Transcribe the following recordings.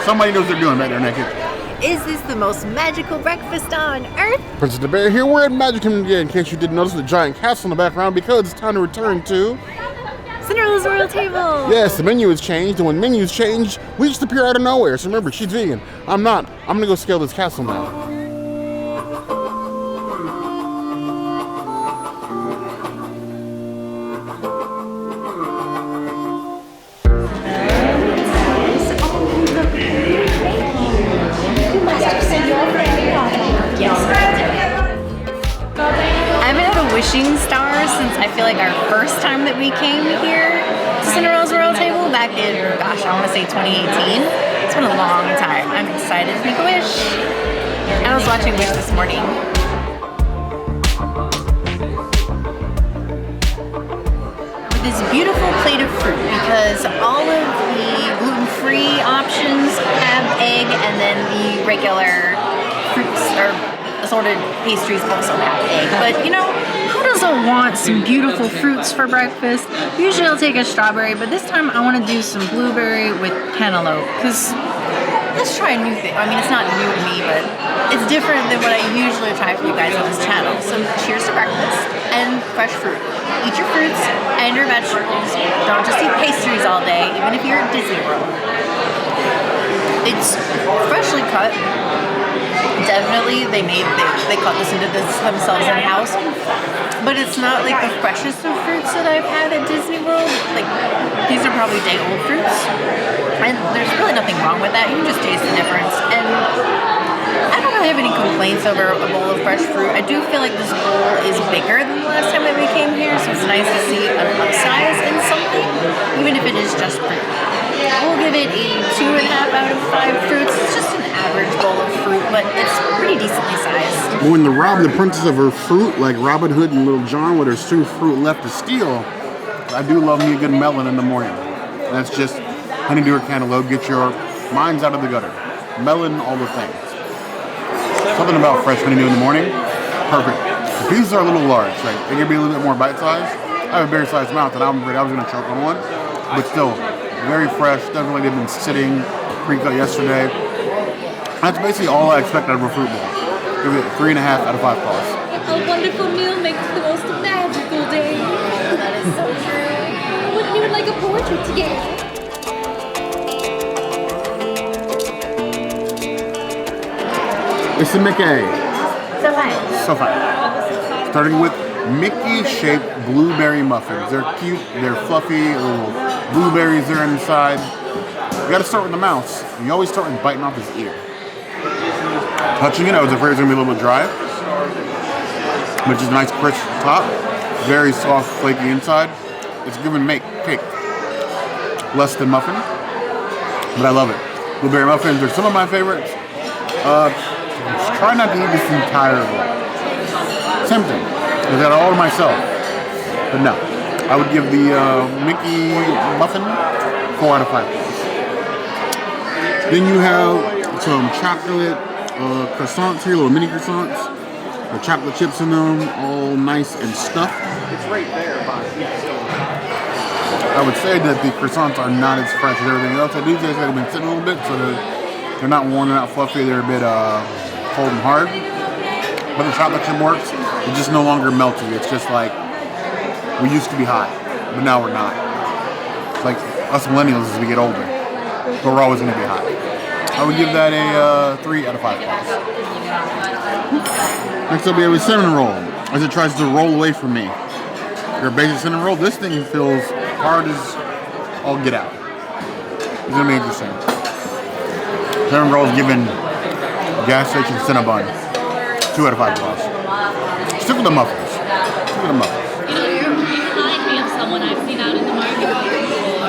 Somebody knows what they're doing back there in that kitchen. Is this the most magical breakfast on earth? Princess the Bear here. We're at Magic Kingdom again, in case you didn't notice the giant castle in the background, because it's time to return to Cinderella's Royal Table. Yes, the menu has changed, and when menus change, we just appear out of nowhere. So remember, she's vegan. I'm not. I'm gonna go scale this castle now. Wishing star since I feel like our first time that we came here to Cinderella's Royal Table back in, gosh, I want to say 2018. It's been a long time. I'm excited to make a wish. I was watching Wish this morning. With this beautiful plate of fruit, because all of the gluten-free options have egg, and then the regular fruits or assorted pastries also have egg. But you know, who doesn't want some beautiful fruits for breakfast? Usually I'll take a strawberry, but this time I want to do some blueberry with cantaloupe, because let's try a new thing. I mean, it's not new to me, but it's different than what I usually try for you guys on this channel. So cheers to breakfast and fresh fruit. Eat your fruits and your vegetables. Don't just eat pastries all day, even if you're at Disney World. It's freshly cut. Definitely, they cut this into themselves in house, but it's not like the freshest of fruits that I've had at Disney World. Like, these are probably day-old fruits, and there's really nothing wrong with that. You can just taste the difference, and I don't really have any complaints over a bowl of fresh fruit. I do feel like this bowl is bigger than the last time that we came here, so it's nice to see an upsize in something, even if it is just fruit. We'll give it a 2.5 out of 5 fruits. It's just an average bowl of fruit, but it's pretty decently sized. When to rob the princess of her fruit, like Robin Hood and Little John, where there's too fruit left to steal, I do love me a good melon in the morning. That's just honeydew or cantaloupe. Get your minds out of the gutter. Melon, all the things. Something about fresh honeydew in the morning, perfect. The pieces are a little large, right? They can be a little bit more bite-sized. I have a very sized mouth, and I'm afraid I was going to choke on one, but still, very fresh. Doesn't like they've been sitting pre-cut yesterday. That's basically all I expect out of a fruit bowl. Give it 3.5 out of 5 claws. A wonderful meal makes the most magical day. That is so true. I wouldn't even like a portrait together. It's the Mickey. So fine. So fine. Starting with Mickey-shaped blueberry muffins. They're cute, they're fluffy, little blueberries there inside. You gotta start with the mouse. You always start with biting off his ear. Touching it, I was afraid it was gonna be a little bit dry. But just a nice crisp top. Very soft, flaky inside. It's giving cake. Less than muffin. But I love it. Blueberry muffins are some of my favorites. Try not to eat this entirely. Tempting. I got it all to myself. But no. I would give the Mickey muffin 4 out of 5. Then you have some chocolate croissants here, little mini croissants. With chocolate chips in them, all nice and stuffed. It's right there. I would say that the croissants are not as fresh as everything else. I do taste like they've been sitting a little bit, so they're not warm, they're not fluffy, they're a bit cold and hard. But the chocolate chip works. It's just no longer melty. It's just like, we used to be hot, but now we're not. It's like us millennials as we get older, but we're always going to be hot. I would give that a 3 out of 5 claws. Next up we have a cinnamon roll, as it tries to roll away from me. Your basic cinnamon roll, this thing feels hard as all get out. It's going to be interesting. Cinnamon roll is given gas station Cinnabon 2 out of 5 claws. Stick with the muffins. Stick with the muffins. You remind me of someone I've seen out in the marketplace before.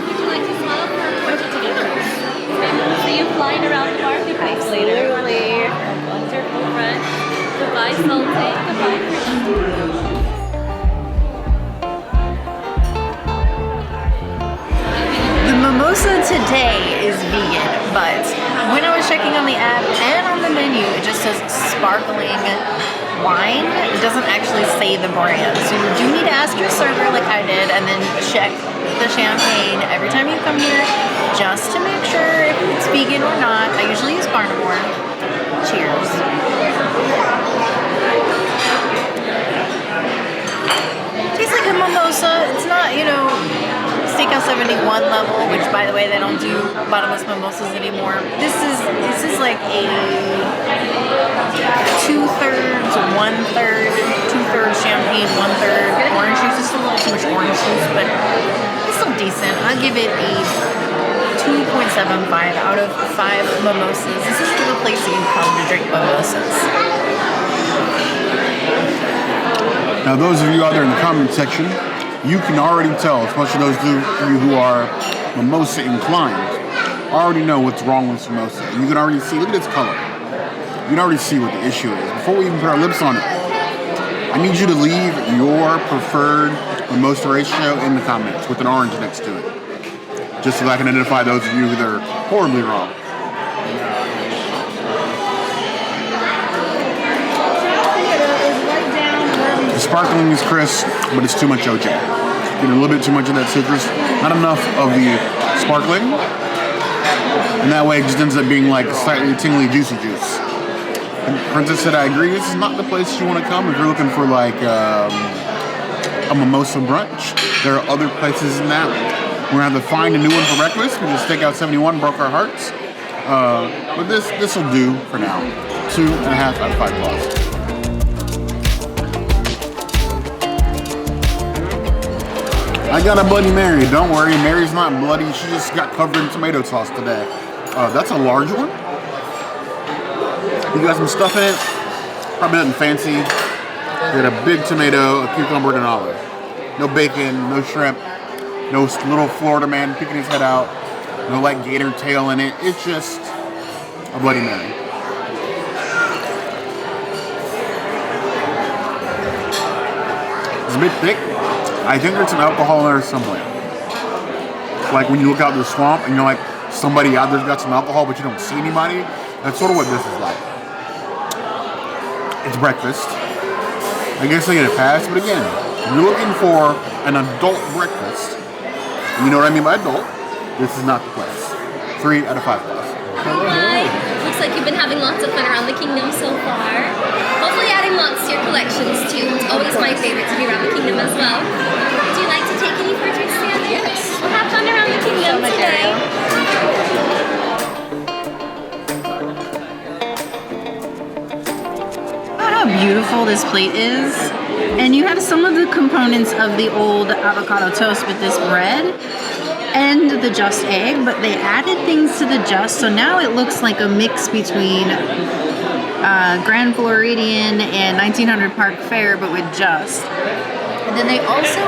Would you like to smile for a portrait together? We'll see you flying around the marketplace later. Absolutely. Wonderful friend. Goodbye, Salty. Goodbye, Christian. The mimosa today is vegan, but when I was checking on the app and on the menu, it just says sparkling wine. It doesn't actually say the brand, so you do need to ask your server like I did, and then check the champagne every time you come here, just to make sure if not. I usually use carnivore. Cheers. Tastes like a mimosa. It's not, you know, Steakhouse 71 level, which by the way, they don't do bottomless mimosas anymore. This is like a 2/3, 1/3, 2/3 champagne, 1/3 orange juice. It's a little too much orange juice, but it's still decent. I'll give it a 2.75 out of 5 mimosas. This is the place that you come to drink mimosas. Now, those of you out there in the comment section, you can already tell, especially those of you who are mimosa inclined, already know what's wrong with mimosa. You can already see, look at its color. You can already see what the issue is. Before we even put our lips on it, I need you to leave your preferred mimosa ratio in the comments with an orange next to it. Just so I can identify those of you that are horribly wrong. The sparkling is crisp, but it's too much OJ. Getting a little bit too much of that citrus, not enough of the sparkling, and that way it just ends up being like slightly tingly juicy juice. And Princess said, I agree, this is not the place you want to come if you're looking for like a mimosa brunch. There are other places in that. We're going to have to find a new one for breakfast because Steakhouse 71 broke our hearts. But this will do for now. 2.5 out of 5 plus. I got a Bloody Mary. Don't worry, Mary's not bloody. She just got covered in tomato sauce today. That's a large one. You got some stuff in it. Probably nothing fancy. You got a big tomato, a cucumber, and an olive. No bacon, no shrimp, no little Florida man peeking his head out. No like gator tail in it. It's just a Bloody Mary. It's a bit thick. I think there's some alcohol in there somewhere. Like when you look out the swamp and you're like, somebody out there's got some alcohol, but you don't see anybody. That's sort of what this is like. It's breakfast. I guess I get a pass, but again, if you're looking for an adult breakfast, you know what I mean by adult, this is not the place. 3 out of 5 plus. Hi. Looks like you've been having lots of fun around the kingdom so far. Hopefully adding lots to your collections too. It's always my favorite to be around the kingdom as well. Would you like to take any for a taste, Sandra? Yes. We'll have fun around the kingdom today. How beautiful this plate is. And you have some of the components of the old avocado toast with this bread and the just egg, but they added things to the just, so now it looks like a mix between Grand Floridian and 1900 Park Fair, but with just. And then they also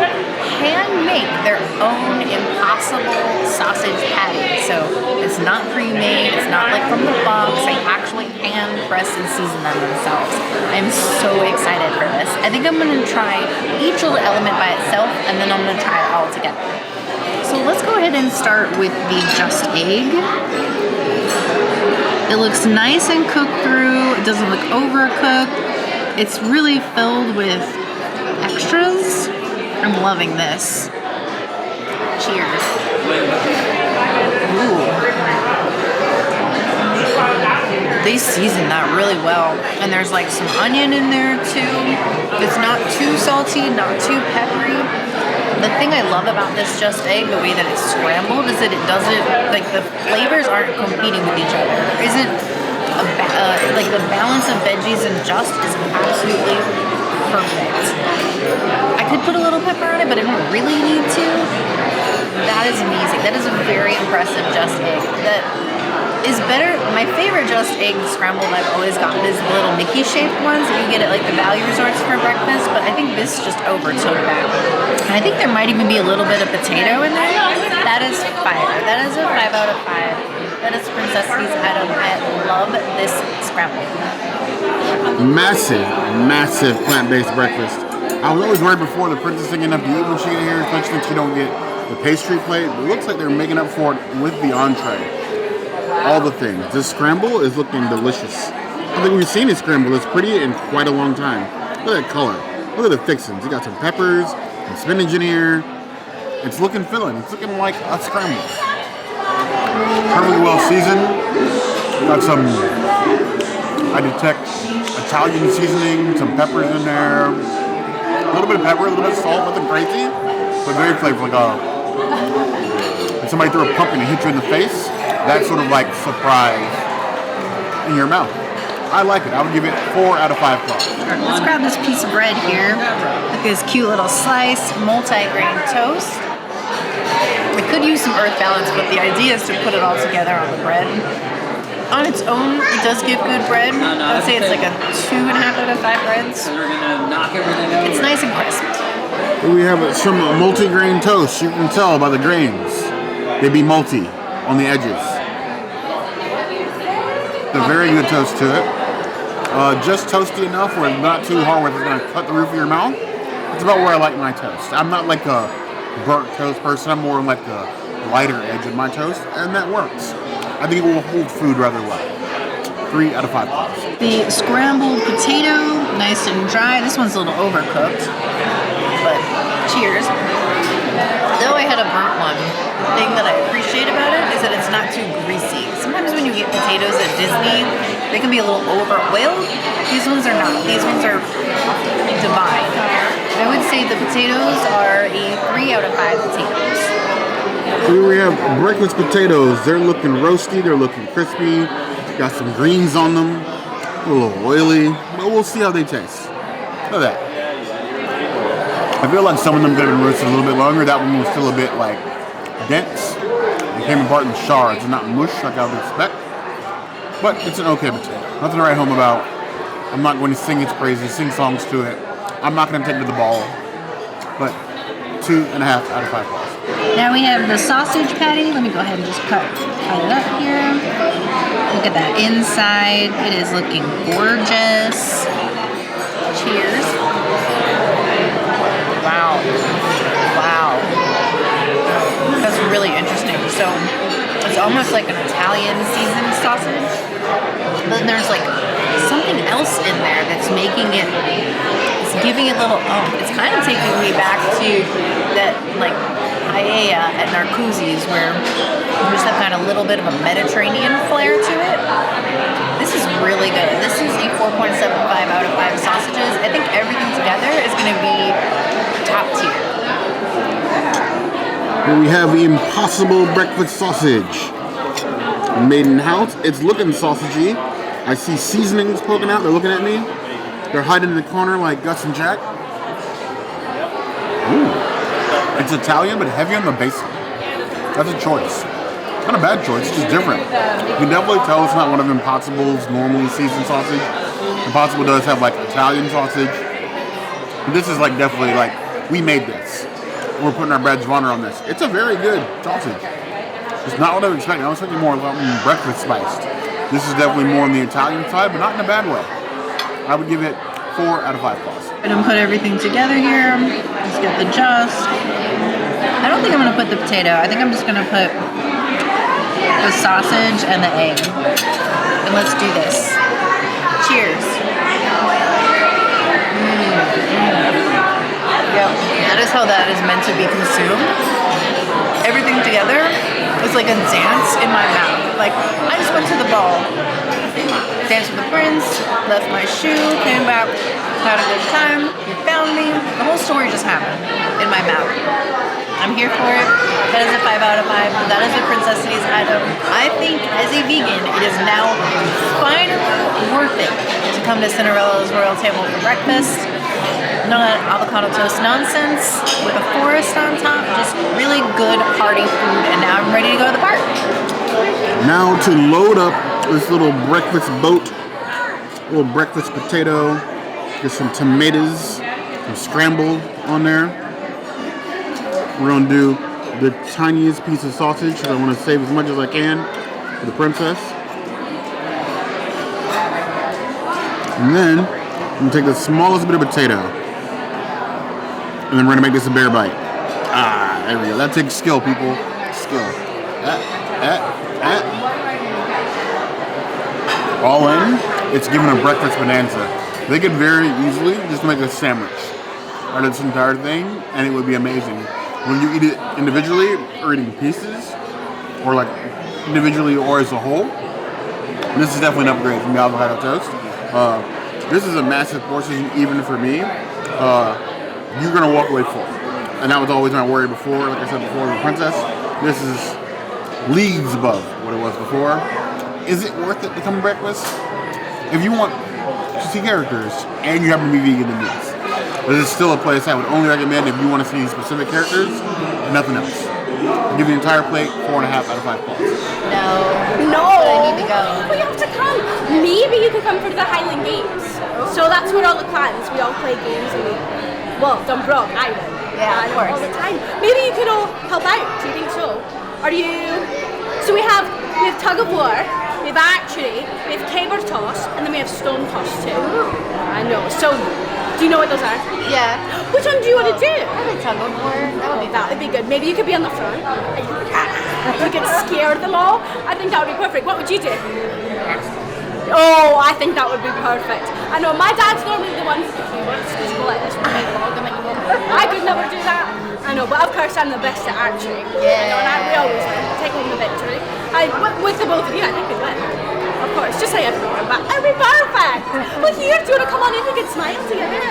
hand make their own impossible sausage patty. So it's not pre-made, it's not like from the box. They actually hand press and season them themselves. I'm so excited for this. I think I'm gonna try each little element by itself, and then I'm gonna try it all together. So let's go ahead and start with the just egg. It looks nice and cooked through. It doesn't look overcooked. It's really filled with extras. I'm loving this. Cheers. Ooh. They season that really well. And there's like some onion in there too. It's not too salty, not too peppery. The thing I love about this just egg, the way that it's scrambled, is that it doesn't, like the flavors aren't competing with each other. There isn't like the balance of veggies and just is absolutely perfect. I could put a little pepper on it, but I don't really need to. That is amazing. That is a very impressive just egg. That is better. My favorite just egg scrambled I've always gotten is the little Mickey shaped ones that you get at like the value resorts for breakfast, but I think this just overtook that. And I think there might even be a little bit of potato in there. That is fire. That is a 5 out of 5. That is Princess's item. I love this scramble. Massive, massive plant-based breakfast. I was always worried before the princess didn't get enough to eat when she get here, especially since you don't get the pastry plate. But it looks like they're making up for it with the entree. All the things. This scramble is looking delicious. I don't think we've seen a scramble this pretty in quite a long time. Look at that color. Look at the fixings. You got some peppers and spinach in here. It's looking filling. It's looking like a scramble. Perfectly well seasoned. Got some, I detect Italian seasoning, some peppers in there. A little bit of pepper, a little bit of salt, nothing crazy, but very flavorful. Like if somebody threw a pumpkin and hit you in the face, that sort of like surprise in your mouth. I like it. I would give it 4 out of 5 claws. Let's grab this piece of bread here. Look at this cute little slice, multigrain toast. We could use some earth balance, but the idea is to put it all together on the bread. On its own, it does give good bread. I would say it's like a 2.5 out of 5 breads. It's nice and crisp. We have some multigrain toast. You can tell by the grains. They be multi on the edges. A very good toast to it. Just toasty enough where it's not too hard where it's going to cut the roof of your mouth. It's about where I like my toast. I'm not like a burnt toast person. I'm more like the lighter edge of my toast, and that works. I think it will hold food rather well. 3 out of 5 claws. The scrambled potato, nice and dry. This one's a little overcooked, but cheers. Though I had a burnt one, the thing that I appreciate about it is that it's not too greasy. Sometimes when you get potatoes at Disney, they can be a little over-oiled. These ones are not. These ones are divine. I would say the potatoes are a 3 out of 5 potatoes. Here we have breakfast potatoes. They're looking roasty. They're looking crispy. Got some greens on them. A little oily. But we'll see how they taste. Look at that. I feel like some of them could have been roasted a little bit longer. That one was still a bit like dense. It came apart in shards and not mush like I would expect. But it's an okay potato. Nothing to write home about. I'm not going to sing its praises, sing songs to it. I'm not going to take it to the ball. But 2.5 out of 5 claws. Now we have the sausage patty. Let me go ahead and just cut it up here. Look at that inside. It is looking gorgeous. Cheers. Wow. Wow. That's really interesting. So it's almost like an Italian seasoned sausage. But then there's like something else in there that's making it, it's giving it a little It's kind of taking me back to that like paella at Narcoossee's where you just have kind of a little bit of a Mediterranean flair to it. This is really good. This is a 4.75 out of 5 sausages. I think everything together is going to be top tier. Here we have the Impossible Breakfast Sausage. Made in house. It's looking sausagey. I see seasonings poking out. They're looking at me. They're hiding in the corner like Gus and Jack. Ooh. It's Italian, but heavy on the basil. That's a choice. Not a bad choice, it's just different. You can definitely tell it's not one of Impossible's normally seasoned sausage. Impossible does have like Italian sausage. But this is like definitely like, we made this. We're putting our bread runner on this. It's a very good sausage. It's not what I was expecting. I was expecting more breakfast spiced. This is definitely more on the Italian side, but not in a bad way. I would give it 4 out of 5 claws. I'm gonna put everything together here. Let's get the just. I don't think I'm gonna put the potato. I think I'm just gonna put the sausage and the egg. And let's do this. Cheers. Yep, that is how that is meant to be consumed. Everything together is like a dance in my mouth. Like, I just went to the ball, danced with the prince, left my shoe, came back, had a good time, he found me. The whole story just happened in my mouth. I'm here for it. That is a 5 out of 5. That is a Princessities item. I think as a vegan, it is now finally worth it to come to Cinderella's Royal Table for breakfast. None of that avocado toast nonsense with a forest on top. Just really good, hearty food. And now I'm ready to go to the park. Now to load up this little breakfast boat, little breakfast potato, get some tomatoes, some scrambled on there. We're gonna do the tiniest piece of sausage because I want to save as much as I can for the princess. And then I'm gonna take the smallest bit of potato, and then we're gonna make this a bear bite. Ah, there we go. That takes skill, people. Skill. All in, it's given a breakfast bonanza. They could very easily just make a sandwich out of this entire thing, and it would be amazing. When you eat it individually, or eating pieces, or like individually or as a whole. And this is definitely an upgrade from the avocado toast. This is a massive portion even for me. You're gonna walk away full. And that was always my worry before, like I said before, the Princess. This is leagues above what it was before. Is it worth it to come to breakfast? If you want to see characters and you happen to be vegan, then yes. This is still a place I would only recommend if you want to see specific characters and nothing else. I'll give you the entire plate, 4.5 out of 5 claws. No. I need to go. We have to come. Maybe you could come for the Highland Games. So that's where all the clans, we all play games and Dunbrog Island. Yeah, of course. All the time. Maybe you could all help out. Do you think so? So we have tug of war, we have archery, we have caber toss, and then we have stone toss too. I know. So, do you know what those are? Yeah. Which one do you want to do? I would tug of war. That would be good. Maybe you could be on the front. You could scare them all. I think that would be perfect. What would you do? Oh, I think that would be perfect. I know my dad's normally the one who works because we'll let this one I could never do that. I know, but of course I'm the best at archery. Yeah. I know, and we always win. Take home the victory. With the both of you, I think we'd win. Of course, just say everyone, but it'd be perfect. Well, here, do you want to come on in? We could smile together.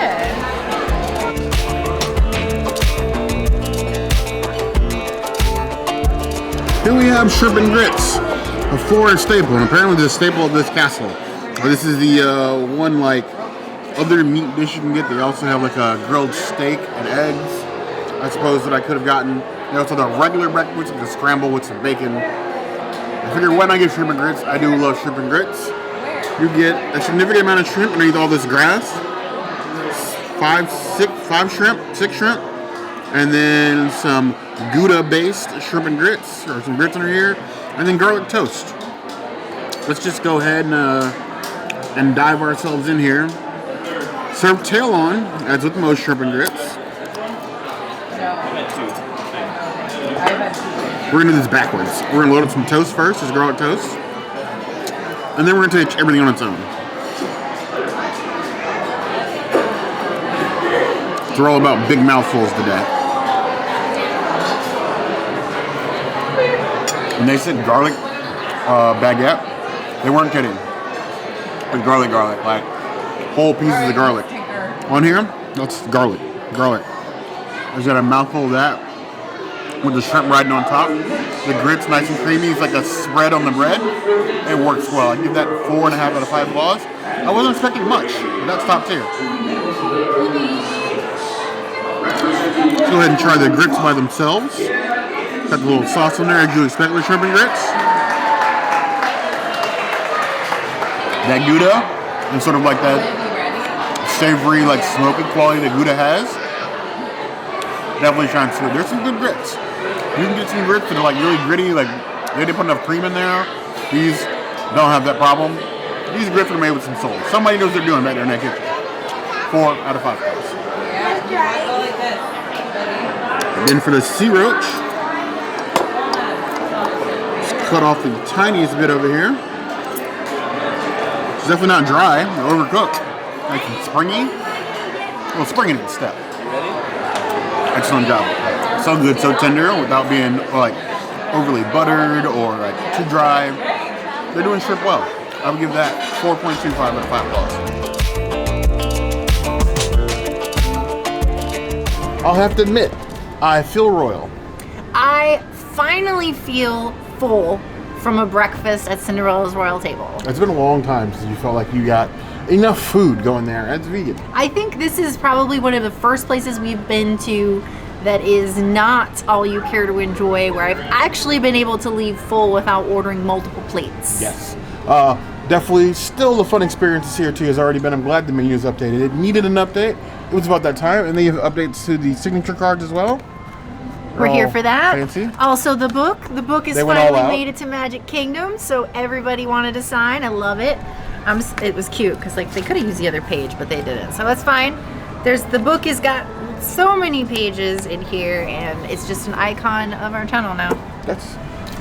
Here we have shrimp and grits, a Florida staple, and apparently the staple of this castle. This is the one like other meat dish you can get. They also have like a grilled steak and eggs, I suppose, that I could have gotten. They also have the regular breakfast with the scramble with some bacon. I figure when I get shrimp and grits, I do love shrimp and grits. You get a significant amount of shrimp underneath all this grass. 6 shrimp, and then some Gouda-based shrimp and grits, or some grits under here, and then garlic toast. Let's just go ahead and dive ourselves in here. Serve tail on, as with most shrimp and grits. We're gonna do this backwards. We're gonna load up some toast first, this garlic toast, and then we're gonna take everything on its own. We're all about big mouthfuls today. When they said garlic baguette, they weren't kidding. Like garlic, like whole pieces of garlic. On here, that's garlic. There's got a mouthful of that with the shrimp riding on top. The grits nice and creamy. It's like a spread on the bread. It works well. I give that 4.5 out of 5 claws. I wasn't expecting much, but that's top tier. Let's go ahead and try the grits by themselves. Got the little sauce on there as you expect with shrimp and grits. That Gouda, and sort of like that savory, like smoky quality that Gouda has, definitely shines through. There's some good grits. You can get some grits that are like really gritty, like they didn't put enough cream in there. These don't have that problem. These grits are made with some soul. Somebody knows what they're doing back there in that kitchen. 4 out of 5 claws. Then for the sea roach, just cut off the tiniest bit over here. It's definitely not dry or overcooked. Nice and springy. Well, springy to the step. Excellent job. So good, so tender without being like overly buttered or like too dry. They're doing shrimp well. I would give that 4.25 out of 5 claws. I'll have to admit, I feel royal. I finally feel full from a breakfast at Cinderella's royal table. It's been a long time since you felt like you got enough food going there as vegan. I think this is probably one of the first places we've been to that is not all you care to enjoy, where I've actually been able to leave full without ordering multiple plates. Yes. Definitely still a fun experience this year too has already been. I'm glad the menu is updated. It needed an update. It was about that time, and they have updates to the signature cards as well. We're here for that. Fancy. Also the book. The book is They went all finally out. made it to Magic Kingdom, so everybody wanted to sign. I love it. It was cute because like they could have used the other page, but they didn't. So that's fine. The book has got so many pages in here, and it's just an icon of our channel now.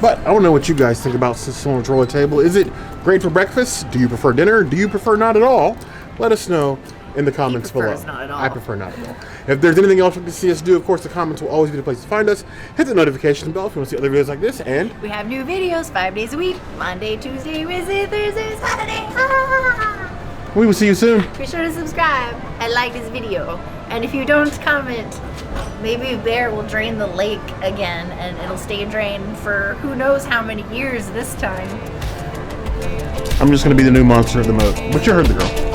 But I don't know what you guys think about Cinderella's royal table. Is it great for breakfast? Do you prefer dinner? Do you prefer not at all? Let us know in the comments below. prefers not at all. I prefer not at all. If there's anything else you can see us do, of course, the comments will always be the place to find us. Hit the notification bell if you want to see other videos like this, and We have new videos 5 days a week. Monday, Tuesday, Wednesday, Thursday, Saturday. Ah! we will see you soon. Be sure to subscribe and like this video. And if you don't comment, maybe Bear will drain the lake again and it'll stay drained for who knows how many years this time. I'm just going to be the new monster of the moat. But you heard the girl.